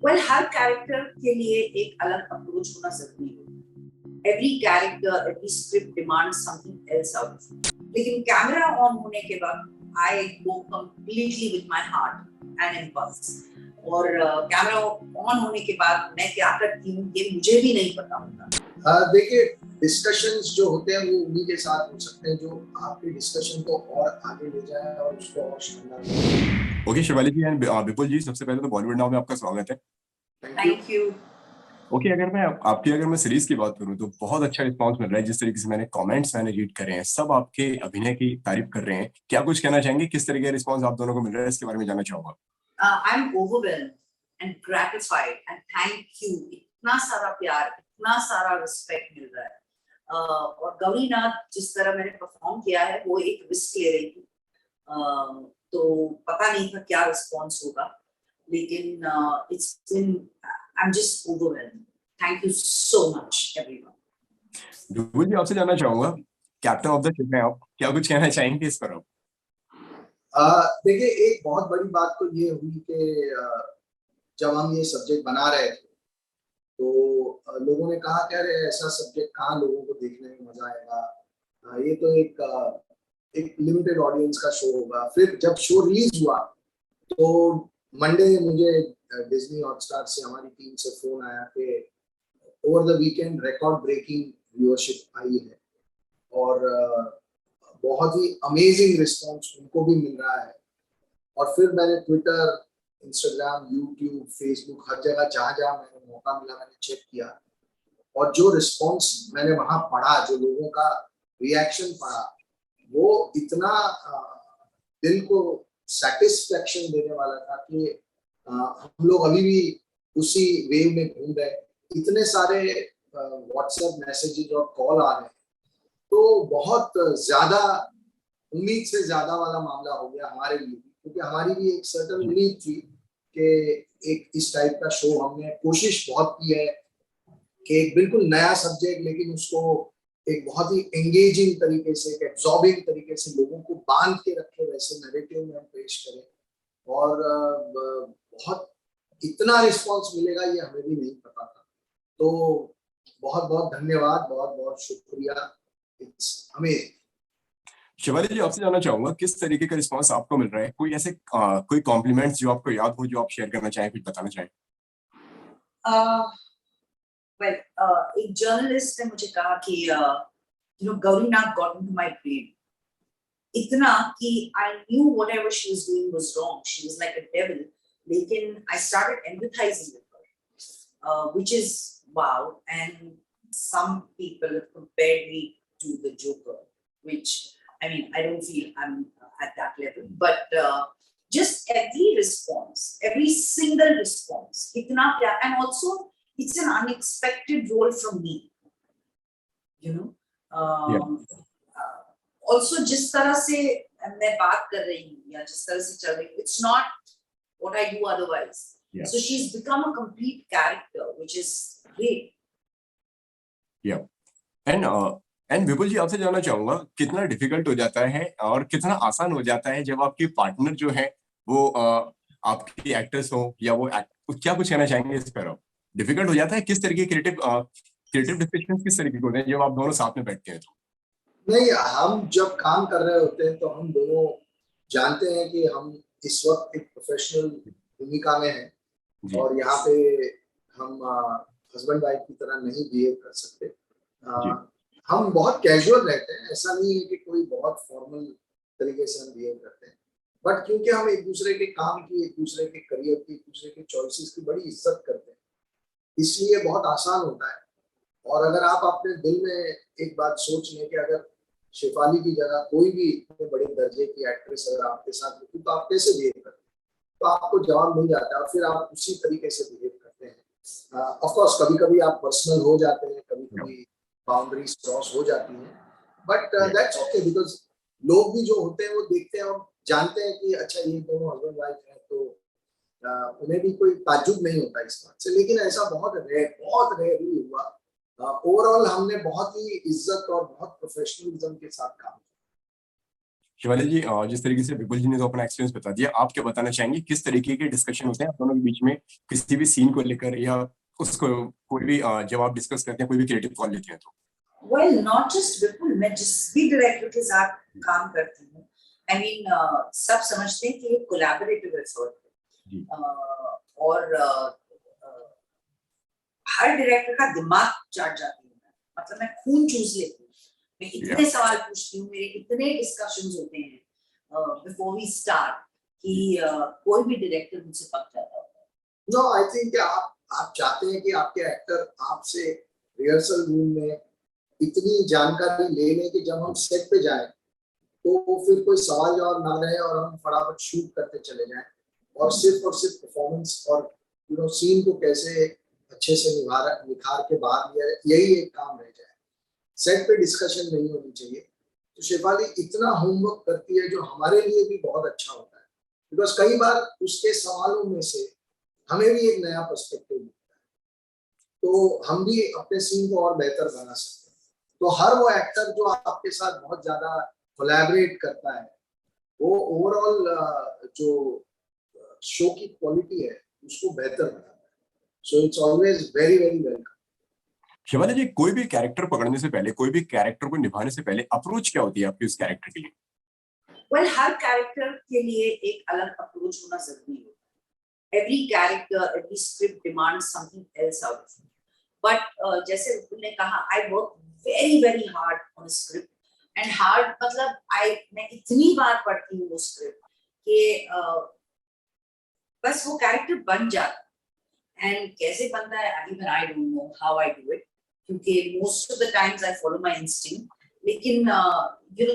Well हर character के लिए एक अलग अप्रोच होना जरूरी है। Every character, every script demands something else out of you. लेकिन कैमरा ऑन होने के बाद I go completely with my heart and impulse. और कैमरा ऑन होने के बाद मैं क्या करती हूँ ये मुझे भी नहीं पता होता। देखिए, डिस्कशंस जो होते हैं वो उन्हीं के साथ हो सकते हैं जो आपके डिस्कशन को और आगे ले जाए और उसको और शानदार। Okay Shivali ji and Vipul जी, सबसे पहले तो बॉलीवुड नाउ में आपका स्वागत है। Thank you. ओके, अगर मैं सीरीज की बात करूं तो बहुत अच्छा रिस्पांस मिल रहा है। जिस तरीके से कमेंट्स मैंने रीड करे हैं, सब आपके अभिनय की तारीफ कर रहे हैं। क्या कुछ कहना चाहेंगे, किस तरीके का रिस्पांस आप दोनों को मिल रहा है, इसके बारे में जानना चाहूंगा। I am overwhelmed and gratified and thank you. इतना सारा प्यार, इतना सारा रिस्पेक्ट मिल रहा है। और गौरीनाथ जिस तरह मैंने परफॉर्म किया है वो एक रिस्क ले रही थी, तो पता नहीं था क्या रिस्पॉन्स होगा, लेकिन it's been, I am just overwhelmed. Thank you so much everyone. Vipul ji, आपसे जानना चाहूंगा, कैप्टन ऑफ द शिप हैं आप, क्या कुछ कहना चाहेंगे इस पर आप? देखिए, एक बहुत बड़ी बात तो ये हुई कि जब हम ये सब्जेक्ट बना रहे थे तो लोगों ने कहा कि अरे ऐसा सब्जेक्ट कहाँ लोगों को देखने में मजा आएगा, ये तो एक लिमिटेड ऑडियंस का शो होगा। फिर जब शो रिलीज हुआ तो मंडे मुझे डिज्नी हॉटस्टार से हमारी टीम से फोन आया कि over the weekend record breaking viewership आई है और बहुत ही अमेजिंग रिस्पॉन्स उनको भी मिल रहा है। और फिर मैंने ट्विटर, इंस्टाग्राम, यूट्यूब, फेसबुक, हर जगह जहाँ जहाँ मैंने मौका मिला मैंने चेक किया और जो रिस्पॉन्स मैंने वहां पढ़ा, जो लोगों का रिएक्शन पढ़ा, वो इतना दिल को सेटिस्फेक्शन देने वाला था कि हम लोग अभी भी उसी वेव में घूम रहे। इतने सारे व्हाट्सएप मैसेजेस और कॉल आ रहे हैं, तो बहुत ज्यादा उम्मीद से ज्यादा वाला मामला हो गया हमारे लिए, क्योंकि हमारी भी एक सर्टेन उम्मीद थी कि एक इस टाइप का शो, हमने कोशिश बहुत की है कि एक बिल्कुल नया सब्जेक्ट लेकिन उसको एक बहुत ही एंगेजिंग तरीके से, एक एब्जॉर्बिंग तरीके से लोगों को बांध के रखे वैसे नैरेटिव में हम पेश करें। और बहुत इतना रिस्पांस मिलेगा ये हमें भी नहीं पता था। तो बहुत बहुत धन्यवाद, बहुत बहुत शुक्रिया। It's amazing. शिवाली जी, आपसे जानना चाहूंगा, किस तरीके का रिस्पांस आपको मिल रहा है? कोई ऐसे कोई कॉम्प्लीमेंट्स जो आपको याद हो, जो आप शेयर करना चाहें, कुछ बताना चाहें? वेल, एक जर्नलिस्ट ने मुझे कहा कि Gaurinath got into my brain इतना कि I knew whatever she was doing was wrong, she was like a devil, लेकिन I started empathising with her, which is wow. And some people have compared me to the Joker, which I mean, I don't feel I'm at that level, but just every response, every single response, itna pyar, and also it's an unexpected role from me, you know. Also जिस तरह से मैं बात कर रही हूँ या जिस तरह से चल रही हूँ, it's not what I do otherwise. So she's become a complete character, which is great. And Vipul ji, आपसे जानना चाहूंगा, कितना डिफिकल्ट हो जाता है और कितना आसान हो जाता है जब आपके पार्टनर जो है वो आपके एक्टर्स हो या वो क्या कुछ कहना चाहेंगे इस पर? डिफिकल्ट हो जाता है? किस तरीके क्रिएटिव डिस्कशंस किस तरीके के होते हैं जब आप दोनों साथ में बैठते हैं? तो नहीं, हम जब काम कर रहे होते हैं तो हम दोनों जानते हैं कि हम इस वक्त एक प्रोफेशनल भूमिका में हैं और यहाँ पे हम हस्बैंड वाइफ की तरह नहीं बिहेव कर सकते। हम बहुत कैजुअल रहते हैं, ऐसा नहीं है कि कोई बहुत फॉर्मल तरीके से हम बिहेव करते हैं, बट क्योंकि हम एक दूसरे के काम की, एक दूसरे के करियर की, एक दूसरे के चॉइसेस की बड़ी इज्जत करते हैं, इसलिए बहुत आसान होता है। और अगर आप अपने दिल में एक बात सोच लें कि अगर शेफाली की जगह कोई भी इतने बड़े दर्जे की एक्ट्रेस अगर आपके साथ होती तो आप कैसे बिहेव करते, तो आपको जवाब मिल जाता है और फिर आप उसी तरीके से बिहेव करते हैं। ऑफ कोर्स कभी कभी आप पर्सनल हो जाते हैं, कभी कभी बाउंड्रीज क्रॉस हो जाती हैं, बट दैट्स ओके, बिकॉज लोग भी जो होते हैं वो देखते हैं और जानते हैं कि अच्छा ये दोनों हस्बैंड वाइफ हैं, तो उन्हें भी कोई ताज्जुब नहीं होता इस बात से। लेकिन ऐसा बहुत रेयरली हुआ। ओवरऑल हमने बहुत ही इज्जत और बहुत प्रोफेशनलिज्म के साथ काम किया। शिवाली जी, जिस तरीके से विपुल जी ने तो अपना एक्सपीरियंस बता दिया, आप क्या बताना चाहेंगे किस तरीके के डिस्कशन होते हैं आप दोनों के बीच में किसी भी सीन को लेकर, या उसको कोई भी जब आप डिस्कस करते हैं, कोई भी क्रिएटिव कॉल लेते हैं तो? Well, not just विपुल, मैं जिस भी डायरेक्टर के साथ काम करती हूँ, I mean, सब समझते हैं कि ये कोलैबोरेटिव एफर्ट जी। है, और हर डायरेक्टर का दिमाग चाट जाती हूँ मैं, मतलब मैं खून चूस लेती हूँ, मैं इतने सवाल पूछती हूँ, मेरे इतने डिस्कशंस होते हैं बिफोर वी स्टार्ट कि कोई भी डायरेक्टर मुझसे पक जाता है। नो, आई थिंक आप चाहते हैं कि आपके एक्टर आपसे रिहर्सल रूम में इतनी जानकारी ले लें कि जब हम सेट पे जाएं तो फिर कोई सवाल जवाब ना रहे और हम फटाफट शूट करते चले जाएं और सिर्फ परफॉर्मेंस और सीन को कैसे अच्छे से निखार के बाहर लिया जाए, यही एक काम रह जाए। सेट पे डिस्कशन नहीं होनी चाहिए। तो शेफाली इतना होमवर्क करती है जो हमारे लिए भी बहुत अच्छा होता है, बिकॉज कई बार उसके सवालों में से हमें भी एक नया पर्सपेक्टिव मिलता है, तो हम भी अपने सीन को और बेहतर बना सकते हैं। तो हर वो एक्टर जो आपके साथ बहुत ज्यादा कोलैबोरेट करता है, वो ओवरऑल जो शो की क्वालिटी है उसको बेहतर बनाता है। So it's always very very welcome. Shivali ji, कोई भी कैरेक्टर पकड़ने से पहले, कोई भी कैरेक्टर को निभाने से पहले अप्रोच क्या होती है आपकी उस कैरेक्टर के लिए? Well, हर कैरेक्टर के लिए एक अलग अप्रोच होना जरूरी है। Every character, every script demands something else out of me. But जैसे विपुल ने कहा, I work very very hard on a script, and hard मतलब मैं इतनी बार पढ़ती हूँ वो स्क्रिप्ट कि बस वो कैरेक्टर बन जाता है। एंड कैसे बनता है, even I don't know how I do it, क्योंकि most of the times I follow my instinct, लेकिन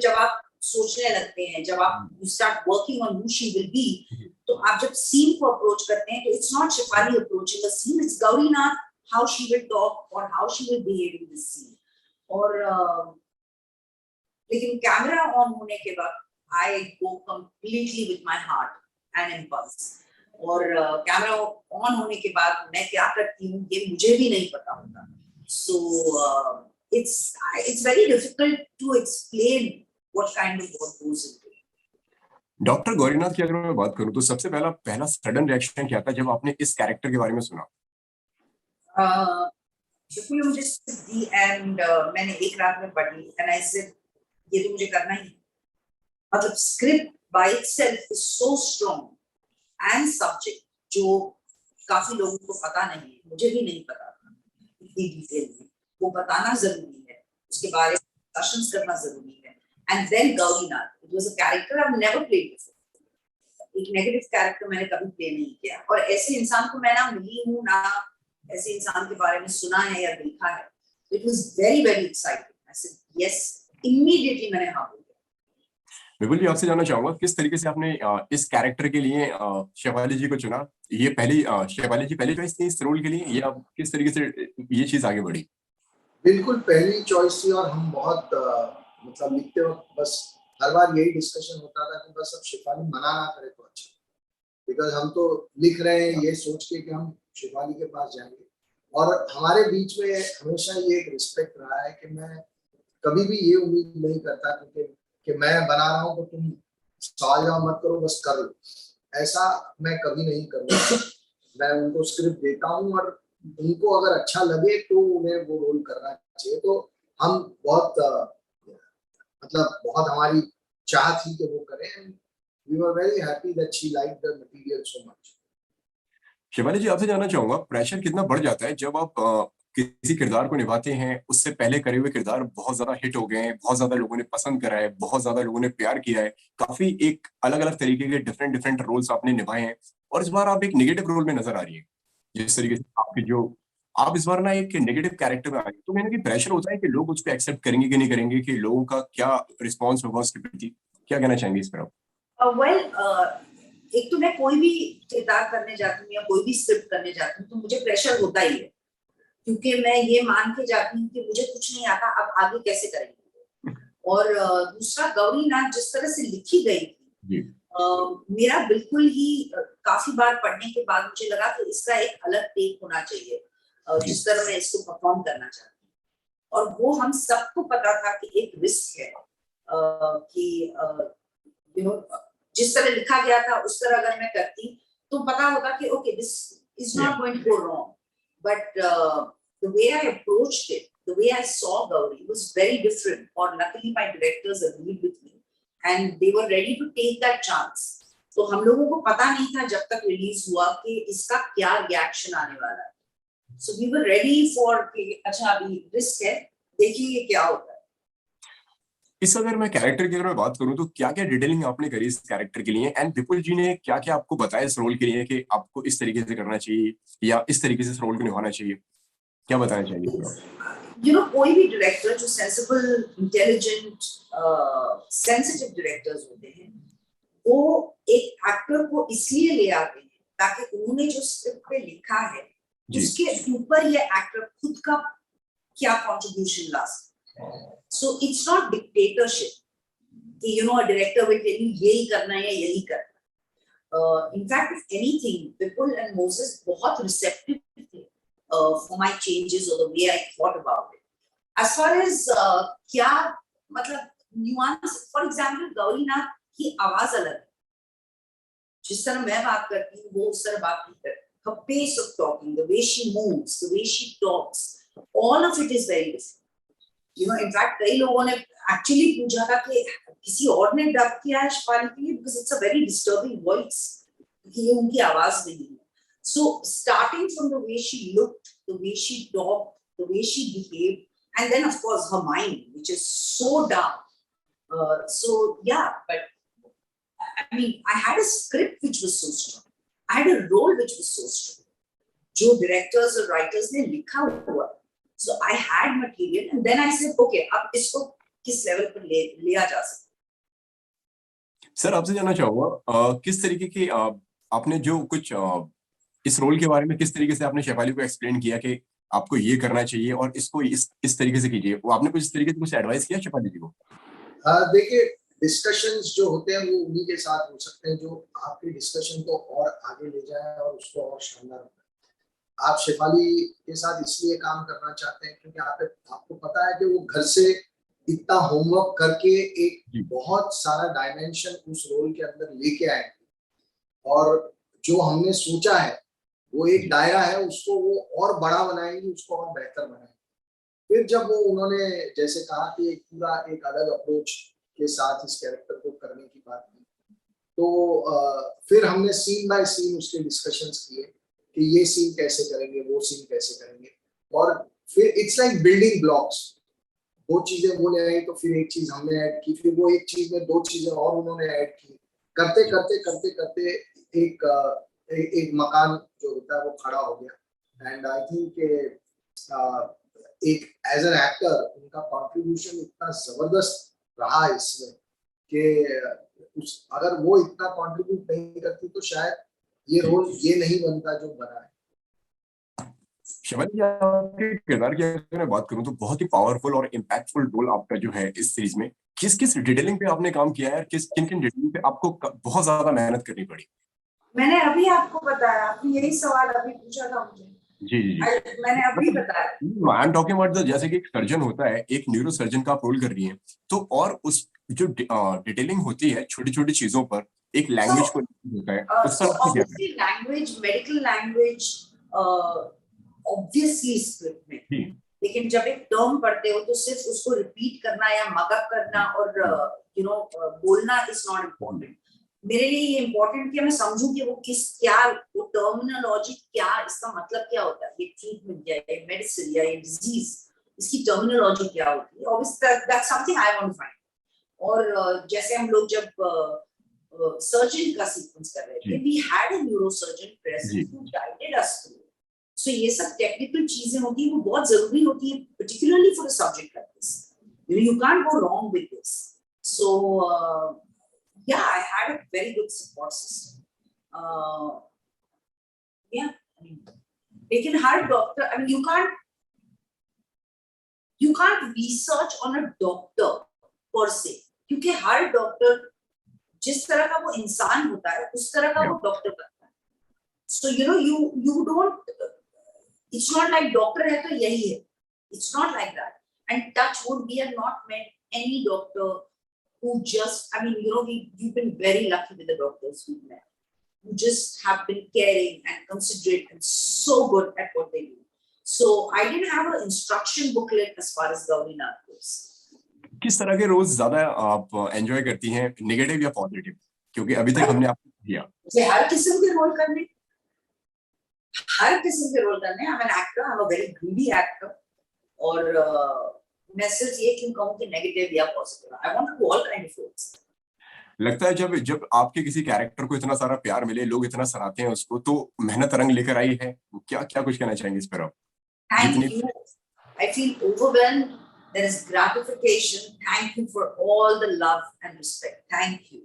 जब आप सोचने लगते हैं, जब आप you start working on who she will be, तो आप जब सीन को अप्रोच करते हैं तो it's not Shefali approaching the scene, it's Gauri Nath, how she will talk or how she will behave in this scene. और लेकिन camera on होने के बाद I go completely with my heart and impulse. और camera on होने के बाद मैं क्या करती हूँ ये मुझे भी नहीं पता होता। So it's very difficult to explain what kind of work goes into it. Doctor Gaurinath की अगर मैं बात करूं तो सबसे पहला सडन रिएक्शन क्या था जब आपने इस कैरेक्टर के बारे में सुना? बिल्कुल मुझे स्क्रिप्ट दी एंड मैंने एक रात में पढ़ी एंड आई सेड ये तो मुझे करना ही है। मतलब script by itself is so strong and subject जो काफी लोगों को पता नहीं है, मुझे भी नहीं पता था इतनी डिटेल में, वो बताना जरूरी है, उसके बारे में डिस्कशंस करना जरूरी है। And then Gauri Nath, it was a character I have never played before. एक नेगेटिव कैरेक्टर मैंने कभी प्ले नहीं किया और ऐसे इंसान को मैं ना मिली हूँ ना ऐसे इंसान के बारे में सुना है या देखा है। It was very very exciting. I said yes, immediately मैंने हाँ बोल दिया। विपुल जी, आपसे जानना चाहूंगा किस तरीके से आपने इस कैरेक्टर के लिए शेफाली जी को चुना? ये शेफाली जी पहली चॉइस थी इस रोल के लिए, या किस तरीके से ये चीज आगे बढ़ी? बिल्कुल पहली चॉइस थी और हम बहुत मतलब लिखते वक्त बस हर बार यही डिस्कशन होता था कि बस अब शेफाली मना ना करे तो अच्छा, बिकॉज हम तो लिख रहे हैं ये सोच के कि हम शेफाली के पास जाएंगे। और हमारे बीच में हमेशा ये एक रिस्पेक्ट रहा है कि मैं कभी भी ये उम्मीद नहीं करता कि मैं बना रहा हूँ तो तुम सवाल जवाब मत करो, बस कर लो, ऐसा मैं कभी नहीं करूँगा। मैं उनको स्क्रिप्ट देता हूँ और उनको अगर अच्छा लगे तो उन्हें वो रोल करना चाहिए। तो हम बहुत मतलब बहुत हमारी चाह थी कि वो करें। We were very happy that she liked the material so much. Shivali जी, आपसे जानना चाहूंगा प्रेशर कितना बढ़ जाता है जब आप किसी किरदार को निभाते हैं, उससे पहले करे हुए किरदार बहुत ज्यादा हिट हो गए हैं, बहुत ज्यादा लोगों ने पसंद करा है, बहुत ज्यादा लोगों ने प्यार किया है, काफी एक अलग अलग तरीके के डिफरेंट रोल्स आपने निभाए हैं, और इस बार आप एक नेगेटिव रोल में नजर आ रही है। जिस तरीके से आपके जो आप इस बार ना एक नेगेटिव कैरेक्टर में आ रही है, तो मैंने कि प्रेशर होता है कि लोग उसको एक्सेप्ट करेंगे कि नहीं करेंगे, कि लोगों का क्या रिस्पॉन्स होगा उसके प्रति, क्या कहना चाहेंगे इस पर आप? वेल, एक तो मैं कोई भी किरदार करने जाती हूँ या कोई भी स्क्रिप्ट करने जाती हूँ तो मुझे प्रेशर होता ही है, क्योंकि मैं ये मान के जाती हूँ कि मुझे कुछ नहीं आता, अब आगे कैसे करेंगे। और दूसरा, गौरी नाथ जिस तरह से लिखी गई थी, मेरा बिल्कुल ही काफी बार पढ़ने के बाद मुझे लगा कि इसका एक अलग टेक होना चाहिए, जिस तरह मैं इसको परफॉर्म करना चाहती हूँ। और वो हम सबको पता था कि एक रिस्क है कि यू नो जिस तरह लिखा गया था उस तरह अगर मैं करती तो पता होता कि okay this is not going to go wrong, but the way I approached it, the way I saw Gauri was very different, or luckily my directors agreed with me and they were ready to take that chance. तो हम लोगों को पता नहीं था जब तक release हुआ कि इसका क्या रिएक्शन आने वाला है, so we were ready for कि अच्छा अभी रिस्क है, देखिए क्या होता है। इस अगर मैं कैरेक्टर की अगर मैं बात करूं तो क्या क्या डिटेलिंग आपने करी इस कैरेक्टर के लिए, एंड विपुल जी ने क्या क्या आपको बताया इस रोल के लिए कि आपको इस तरीके से करना चाहिए या इस तरीके से इस रोल को निभाना चाहिए, क्या बताना चाहिए? कोई भी डायरेक्टर जो सेंसिबल, इंटेलिजेंट, सेंसिटिव डायरेक्टर्स होते हैं वो एक एक्टर को इसलिए ले आते हैं ताकि उन्होंने जो स्क्रिप्ट पे लिखा है उसके ऊपर ये एक्टर खुद का क्या कंट्रीब्यूशन ला सकता है। So it's not dictatorship कि a director will tell you यही करना है या यही करना। In fact, if anything, Vipul and Moses बहुत receptive थे for my changes or the way I thought about it. As far as क्या मतलब nuance, for example, गौरीनाथ की आवाज अलग है, जिस तरह मैं बात करती हूँ वो उस तरह बात नहीं करती। Her pace of talking, the way she moves, the way she talks, all of it is very different. In fact, कई लोगों ने actually पूछा था कि किसी और ने डब किया है शिफाली के लिए, because it's a very disturbing voice, क्योंकि ये उनकी आवाज नहीं है। So starting from the way she looked, the way she talked, the way she behaved, and then of course her mind, which is so dark. So yeah, but I mean, I had a script which was so strong. I had a role which was so strong. जो directors और writers ने लिखा हुआ, so I had material, and then I said, okay, अब इसको किस level पर ले आ जा सकते। सर आपसे जानना चाहूंगा किस तरीके की आपने जो कुछ इस रोल के बारे में किस तरीके से आपने शेफाली को एक्सप्लेन किया कि आपको ये करना चाहिए और इसको इस तरीके से कीजिए, वो आपने कुछ इस तरीके से कुछ एडवाइस किया शेफाली जी को? देखिए, डिस्कशंस जो होते हैं वो उन्हीं के साथ हो सकते हैं जो आपके डिस्कशन को और आगे ले जाए और उसको और शानदार बनाए। आप शेफाली के साथ इसलिए काम करना चाहते हैं क्योंकि आपको पता है कि वो घर से इतना होमवर्क करके एक बहुत सारा डायमेंशन उस रोल के अंदर लेके आए, और जो हमने सोचा है वो एक दायरा है, उसको वो और बड़ा बनाएंगे, उसको और बेहतर बनाएंगे। फिर जब वो उन्होंने जैसे कहा कि एक अलग अप्रोच के साथ इस कैरेक्टर को करने की बात की, तो फिर हमने सीन बाय सीन उसके डिस्कशंस किए कि ये सीन कैसे करेंगे, वो सीन कैसे करेंगे, और फिर इट्स लाइक बिल्डिंग ब्लॉक्स। दो चीजें वो ले आई तो फिर एक चीज हमने ऐड की, फिर वो एक चीज में दो चीजें और उन्होंने ऐड की, करते करते करते करते एक मकान जो होता है वो खड़ा हो गया। एंड आई थिंक एक एज एन एक्टर उनका कंट्रीब्यूशन इतना जबरदस्त रहा इसमें कि अगर वो इतना कंट्रीब्यूट नहीं करती तो शायद ये रोल ये नहीं बनता जो बना है। शेफाली जी, आपके किरदार की अगर मैं बात करूं तो बहुत ही पावरफुल और इम्पैक्टफुल रोल आपका जो है इस सीरीज में, किस किस डिटेलिंग पे आपने काम किया है, किन किन डिटेलिंग पे आपको बहुत ज्यादा मेहनत करनी पड़ी? मैंने अभी आपको बताया, आपने यही सवाल अभी पूछा था मुझे। जी जी जी, मैंने अभी बताया। आई एम टॉकिंग अबाउट जैसे कि एक सर्जन होता है, एक न्यूरो सर्जन का आप रोल कर रही हैं, तो और उस जो डिटेलिंग होती है छोटी छोटी चीजों पर, एक लैंग्वेज को होता है उस So पर obviously language, medical language, obviously script में, लेकिन जब एक टर्म पढ़ते हो तो सिर्फ उसको रिपीट करना या मगअप करना और बोलना इज नॉट इम्पोर्टेंट। मेरे लिए ये इम्पोर्टेंट कि मैं समझूं कि वो टर्मिनोलॉजी क्या, इसका मतलब क्या होता है, ये ट्रीटमेंट क्या है, मेडिसिन या ये डिजीज, इसकी टर्मिनोलॉजी क्या होती है। Obviously that's something I want to find. और जैसे हम लोग जब सर्जन का सीक्वेंस कर रहे थे, we had a neuro surgeon present who guided us through. So ये सब टेक्निकल चीजें होती है, वो बहुत जरूरी होती है, particularly for a subject like this. You can't go wrong with this. So yeah, I had a very good support system. Yeah, I mean, लेकिन हर doctor, I mean, you can't research on a doctor per se, क्योंकि हर doctor जिस तरह का वो इंसान होता है उस तरह का वो डॉक्टर बनता है। So you don't, it's not like doctor है तो यही है, it's not like that. And touch wood, we have not met any doctor who just, I mean, you know, we've been very lucky with the doctors we've met, who just have been caring and considerate and so good at what they do. So I didn't have an instruction booklet as far as Gaurinath goes. किस तरह के roles ज्यादा आप enjoy करती हैं, negative या positive? क्योंकि अभी तक हमने आपको किया मुझे हर किस्म के रोल करने, I'm an actor, I'm a very greedy actor, और मैं सिर्फ ये क्यों कहूँ कि नेगेटिव या positive, I want to do all kind of roles. लगता है जब आपके किसी कैरेक्टर को इतना सारा प्यार मिले, लोग इतना सराहते हैं उसको, तो मेहनत रंग लेकर आई है। क्या कुछ कहना चाहेंगे इस पर आप? Thank you. I feel overwhelmed. There is gratification. Thank you for all the love and respect. Thank you.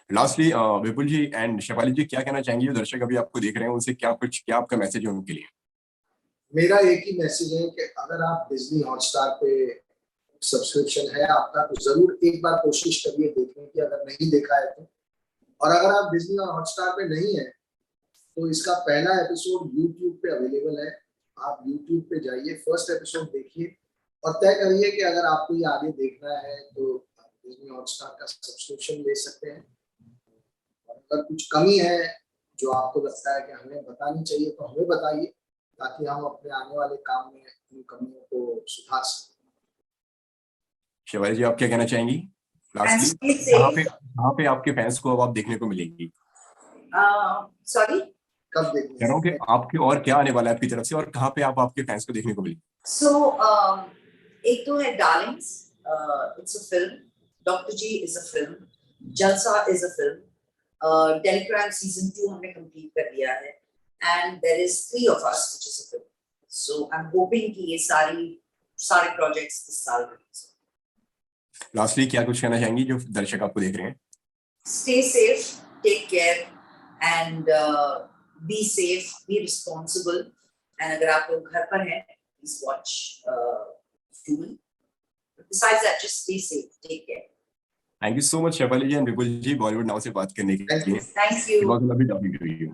Lastly Vipul ji and Shefali ji, क्या कहना चाहेंगे जो दर्शक अभी आपको देख रहे हैं, उनसे क्या आपका मैसेज है उनके लिए? मेरा एक ही मैसेज है कि अगर आप डिज्नी हॉटस्टार पे सब्सक्रिप्शन है आपका, तो जरूर एक बार कोशिश करिए देखने की, अगर नहीं देखा है तो। और अगर आप डिज्नी हॉटस्टार पे नहीं है तो इसका पहला एपिसोड YouTube पे अवेलेबल है, आप YouTube पे जाइए, फर्स्ट एपिसोड देखिए और तय करिए कि अगर आपको ये आगे देखना है तो आप डिज्नी हॉटस्टार का सब्सक्रिप्शन ले सकते हैं। और अगर कुछ कमी है जो आपको लगता है कि हमें बतानी चाहिए तो हमें बताइए, ताकि हम अपने आने वाले काम में इन कमियों को सुधार सकें। शेफाली जी, आप क्या कहना चाहेंगी लास्टली? कहाँ पे आपके फैंस को अब आप देखने को मिलेंगी? Sorry? कब देखने? कह रहा हूँ कि आपके और क्या आने वाला है आपकी तरफ से, और कहाँ पे आप आपके फैंस को देखने को मिलेंगे? So, एक तो है Darlings, it's a film. Dr. G is a film. Jalsa is a film. Telegram season 2 हमने complete कर लिया है, and there is 3 of us, which is a film. So I'm hoping कि ये सारे projects इस साल में। लास्टली क्या कुछ कहना चाहेंगी जो दर्शक आपको देख रहे हैं? Stay safe, take care, and be safe, be responsible. And अगर आप लोग घर पर हैं, please watch Human. Besides that, just stay safe, take care. Thank you so much, Shefali ji and Vipul ji, Bollywood Now से बात करने के लिए। Thank you. It was lovely talking to you.